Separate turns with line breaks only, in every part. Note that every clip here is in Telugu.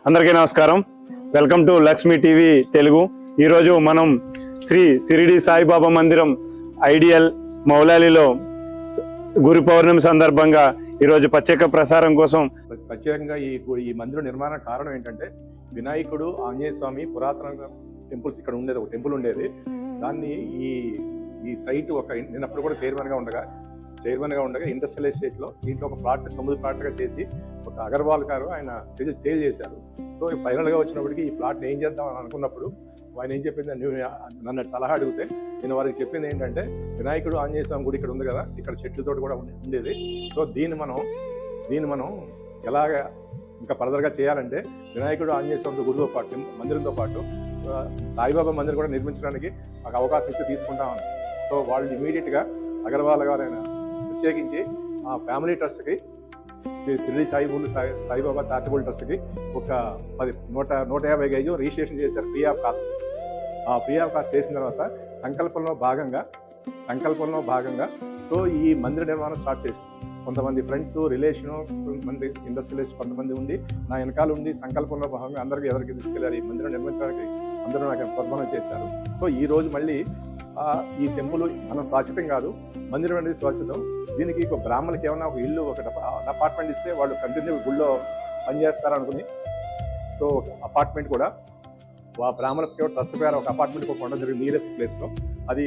అందరికీ నమస్కారం. Welcome to Lakshmi TV Telugu. ఈరోజు మనం శ్రీ షిరిడి సాయిబాబా మందిరం ఐడియల్ మౌలాలిలో గురు పౌర్ణమి సందర్భంగా ఈరోజు ప్రత్యేక ప్రసారం కోసం
ప్రత్యేకంగా ఈ మందిర నిర్మాణ కారణం ఏంటంటే వినాయకుడు ఆంజనేయ స్వామి పురాతన టెంపుల్స్ ఇక్కడ ఉండేది, ఒక టెంపుల్ ఉండేది. దాన్ని ఈ సైట్ నేను అప్పుడు కూడా చైర్మన్గా ఉండగా ఇండస్ట్రియల్ ఎస్టేట్లో దీంట్లో ఒక ప్లాట్ 9 ప్లాట్లుగా చేసి ఒక అగర్వాల్ గారు ఆయన సేల్ చేశారు. సో ఫైనల్గా వచ్చినప్పటికీ ఈ ప్లాట్ని ఏం చేద్దాం అని అనుకున్నప్పుడు ఆయన ఏం చెప్పింది, నన్ను సలహా అడిగితే నేను వారికి చెప్పింది ఏంటంటే వినాయకుడు ఆంజనేయ స్వామి గుడి ఇక్కడ ఉంది కదా, ఇక్కడ చెట్లతోటి కూడా ఉండేది. సో దీన్ని మనం ఎలాగ ఇంకా ఫర్దర్గా చేయాలంటే వినాయకుడు ఆంజనేయ స్వామి గుడితో పాటు మందిరంతో పాటు సాయిబాబా మందిరం కూడా నిర్మించడానికి ఒక అవకాశం ఇస్తే తీసుకుంటామని. సో వాళ్ళు ఇమీడియట్గా అగర్వాల్ గారు ఆయన ప్రత్యేకించి ఆ ఫ్యామిలీ ట్రస్ట్కి షిరిడి సాయిబాబా చారిటబుల్ ట్రస్ట్కి ఒక 150 గజం రిజిస్ట్రేషన్ చేశారు ఫ్రీ ఆఫ్ కాస్ట్. ఆ ఫ్రీ ఆఫ్ కాస్ట్ చేసిన తర్వాత సంకల్పంలో భాగంగా సో ఈ మందిర నిర్మాణం స్టార్ట్ చేసింది. కొంతమంది ఫ్రెండ్స్, రిలేషను, కొంతమంది ఇండస్ట్రియలిస్ట్ కొంతమంది ఉండి నా వెనకాల ఉండి సంకల్పంలో భాగంగా అందరికీ ఎవరికి తీసుకెళ్ళారు ఈ మందిరం నిర్మించడానికి అందరూ నాకు ప్రతిభనం చేశారు. సో ఈ రోజు మళ్ళీ ఈ టెంపుల్ మనం శాశ్వతం కాదు, మందిరం అనేది శాశ్వతం. దీనికి ఒక బ్రాహ్మణులకి ఏమన్నా ఒక ఇల్లు, ఒక అపార్ట్మెంట్ ఇస్తే వాళ్ళు కంటిన్యూ గుళ్ళో పనిచేస్తారు అనుకుని సో ఒక అపార్ట్మెంట్ కూడా ఆ బ్రాహ్మణులకి ట్రస్ట్ పేరు ఒక అపార్ట్మెంట్ కొనడం జరిగింది నియరెస్ట్ ప్లేస్లో. అది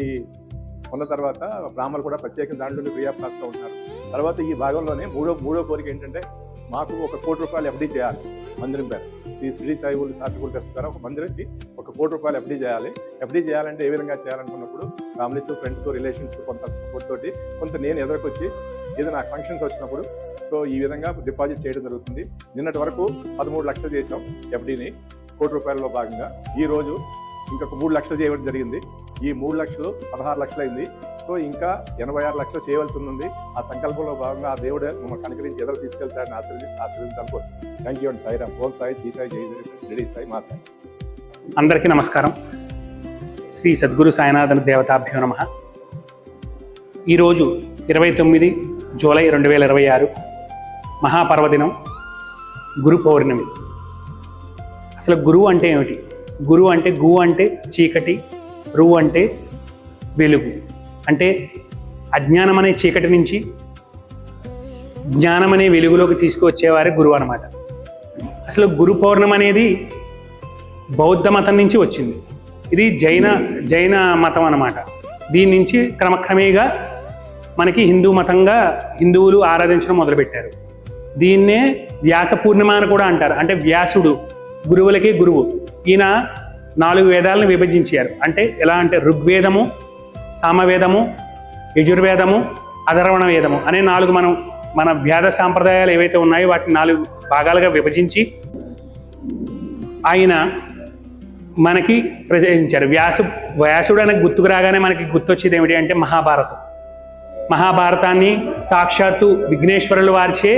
కొన్న తర్వాత బ్రాహ్మణులు కూడా ప్రత్యేకంగా దాంట్లో ఫ్రీ ఆఫ్ కాస్ట్గా ఉంటున్నారు. తర్వాత ఈ భాగంలోనే మూడో కోరిక ఏంటంటే మాకు ₹1 కోటి ఎఫ్డీ చేయాలి మందిరం పేరు. ఈ షిరిడి సాయిబాబా చారిటబుల్ ట్రస్ట్ ద్వారా ఒక మందిరంకి ₹1 కోటి ఎఫ్డీ చేయాలి. ఎఫ్డీ చేయాలంటే ఏ విధంగా చేయాలనుకున్నప్పుడు ఫ్యామిలీస్, ఫ్రెండ్స్, రిలేషన్స్ కొంత సపోర్ట్ తోటి కొంత నేను ఎదురుకొచ్చి ఏదైనా ఫంక్షన్స్ వచ్చినప్పుడు సో ఈ విధంగా డిపాజిట్ చేయడం జరుగుతుంది. నిన్నటి వరకు 13 లక్షలు చేసాం ఎఫ్డీని ₹1 కోటి భాగంగా. ఈ రోజు ఇంకొక 3 లక్షలు చేయడం జరిగింది. ఈ 3 లక్షలు 16 లక్షలు అయింది. సో ఇంకా 86 లక్షలు చేయవలసి ఉంది. ఆ సంకల్పంలో భాగంగా ఆ దేవుడే మమ్మల్ని కనుకరించి ఎదురు తీసుకెళ్తారని ఆశీర్వదించాలి. థ్యాంక్ యూ అండి. సాయిరామ్. ఓం సాయి, శ్రీ సాయి, జై షిరిడి సాయి, మా సాయి.
అందరికీ నమస్కారం. శ్రీ సద్గురు సాయినాథన్ దేవతాభ్యో నమః. ఈరోజు 29 జూలై 2026 మహాపర్వదినం, గురు పౌర్ణమి. అసలు గురువు అంటే ఏమిటి? గురువు అంటే గు అంటే చీకటి, రు అంటే వెలుగు. అంటే అజ్ఞానం అనే చీకటి నుంచి జ్ఞానం అనే వెలుగులోకి తీసుకువచ్చేవారే గురువు అన్నమాట. అసలు గురు పౌర్ణమి అనేది బౌద్ధ మతం నుంచి వచ్చింది. ఇది జైన మతం అన్నమాట. దీని నుంచి క్రమక్రమేగా మనకి హిందూ మతంగా హిందువులు ఆరాధించడం మొదలుపెట్టారు. దీన్నే వ్యాస పూర్ణిమ అని కూడా అంటారు. అంటే వ్యాసుడు గురువులకే గురువు. ఈయన 4 వేదాలను విభజించారు. అంటే ఎలా అంటే ఋగ్వేదము, సామవేదము, యజుర్వేదము, అధర్వణ వేదము అనే 4 మన వేద సాంప్రదాయాలు ఏవైతే ఉన్నాయో వాటిని 4 భాగాలుగా విభజించి ఆయన మనకి ప్రచురించారు. వ్యాసుడు అనే గుర్తుకు రాగానే మనకి గుర్తొచ్చేది ఏమిటి అంటే మహాభారతాన్ని సాక్షాత్తు విఘ్నేశ్వరుల వారిచే,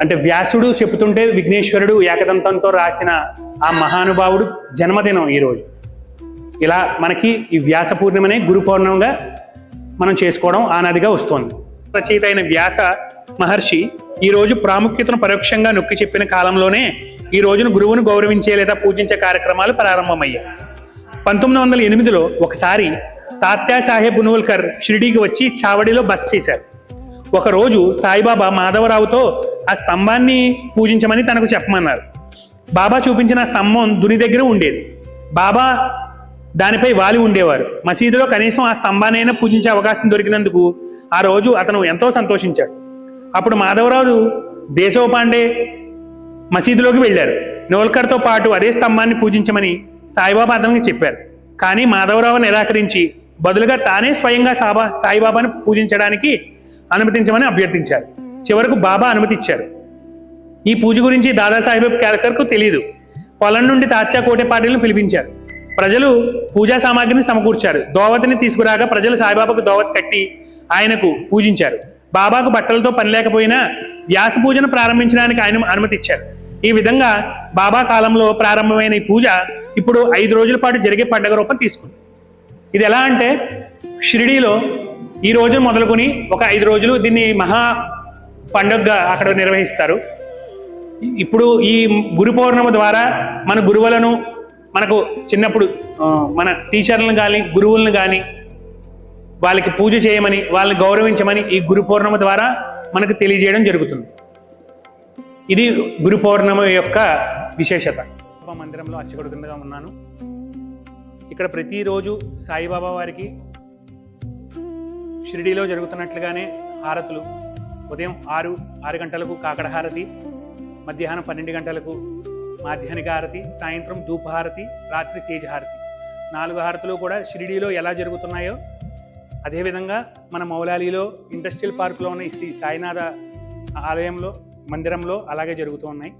అంటే వ్యాసుడు చెబుతుంటే విఘ్నేశ్వరుడు ఏకదంతంతో రాసిన ఆ మహానుభావుడు జన్మదినం ఈరోజు. ఇలా మనకి ఈ వ్యాస పూర్ణిమనే గురు పౌర్ణమిగా మనం చేసుకోవడం ఆనాదిగా వస్తోంది. రచయిత అయిన వ్యాస మహర్షి ఈరోజు ప్రాముఖ్యతను పరోక్షంగా నొక్కి చెప్పిన కాలంలోనే ఈ రోజున గురువును గౌరవించే లేదా పూజించే కార్యక్రమాలు ప్రారంభమయ్యాయి. 1908లో ఒకసారి తాత్యా సాహెబ్ ఉన్వల్కర్ షిరిడీకి వచ్చి చావడిలో బస చేశారు. ఒకరోజు సాయిబాబా మాధవరావుతో ఆ స్తంభాన్ని పూజించమని తనకు చెప్పమన్నారు. బాబా చూపించిన స్తంభం దుని దగ్గర ఉండేది. బాబా దానిపై వాలి ఉండేవారు. మసీదులో కనీసం ఆ స్తంభాన్నైనా పూజించే అవకాశం దొరికినందుకు ఆ రోజు అతను ఎంతో సంతోషించాడు. అప్పుడు మాధవరావు దేశోపాండే మసీదులోకి వెళ్ళారు. నోల్కర్తో పాటు అదే స్తంభాన్ని పూజించమని సాయిబాబా అతనికి చెప్పారు. కానీ మాధవరావు నిరాకరించి బదులుగా తానే స్వయంగా సాయిబాబాను పూజించడానికి అనుమతించమని అభ్యర్థించారు. చివరకు బాబా అనుమతిచ్చారు. ఈ పూజ గురించి దాదాసాహెబ్ కేల్కర్కు తెలియదు. పొలం నుండి తాత్యా కోటెపాటిలను పిలిపించారు. ప్రజలు పూజా సామాగ్రిని సమకూర్చారు. దోవతిని తీసుకురాగా ప్రజలు సాయిబాబాకు దోవతి కట్టి ఆయనకు పూజించారు. బాబాకు బట్టలతో పని లేకపోయినా వ్యాస పూజను ప్రారంభించడానికి ఆయన అనుమతిచ్చారు. ఈ విధంగా బాబా కాలంలో ప్రారంభమైన ఈ పూజ ఇప్పుడు 5 రోజుల పాటు జరిగే పండుగ రూపం తీసుకుంది. ఇది ఎలా అంటే షిరిడీలో ఈ రోజు మొదలుకొని ఒక 5 రోజులు దీన్ని మహా పండుగగా అక్కడ నిర్వహిస్తారు. ఇప్పుడు ఈ గురు పౌర్ణమి ద్వారా మన గురువులను మనకు చిన్నప్పుడు మన టీచర్లను కానీ గురువులను కానీ వాళ్ళకి పూజ చేయమని వాళ్ళని గౌరవించమని ఈ గురు పౌర్ణమి ద్వారా మనకు తెలియజేయడం జరుగుతుంది. ఇది గురు పౌర్ణమి యొక్క విశేషత. మందిరంలో అర్చకుడుగా ఉన్నాను. ఇక్కడ ప్రతిరోజు సాయిబాబా వారికి షిరిడీలో జరుగుతున్నట్లుగానే హారతులు ఉదయం 6 గంటలకు కాకడ హారతి, మధ్యాహ్నం 12 గంటలకు మాధ్యాహ్నిక హారతి, సాయంత్రం ధూపహారతి, రాత్రి సేజ్ హారతి 4 హారతులు కూడా షిరిడీలో ఎలా జరుగుతున్నాయో అదేవిధంగా మన మౌలాలీలో ఇండస్ట్రియల్ పార్కులో ఉన్న శ్రీ సాయినాథ ఆలయంలో మందిరంలో అలాగే జరుగుతూ ఉన్నాయి.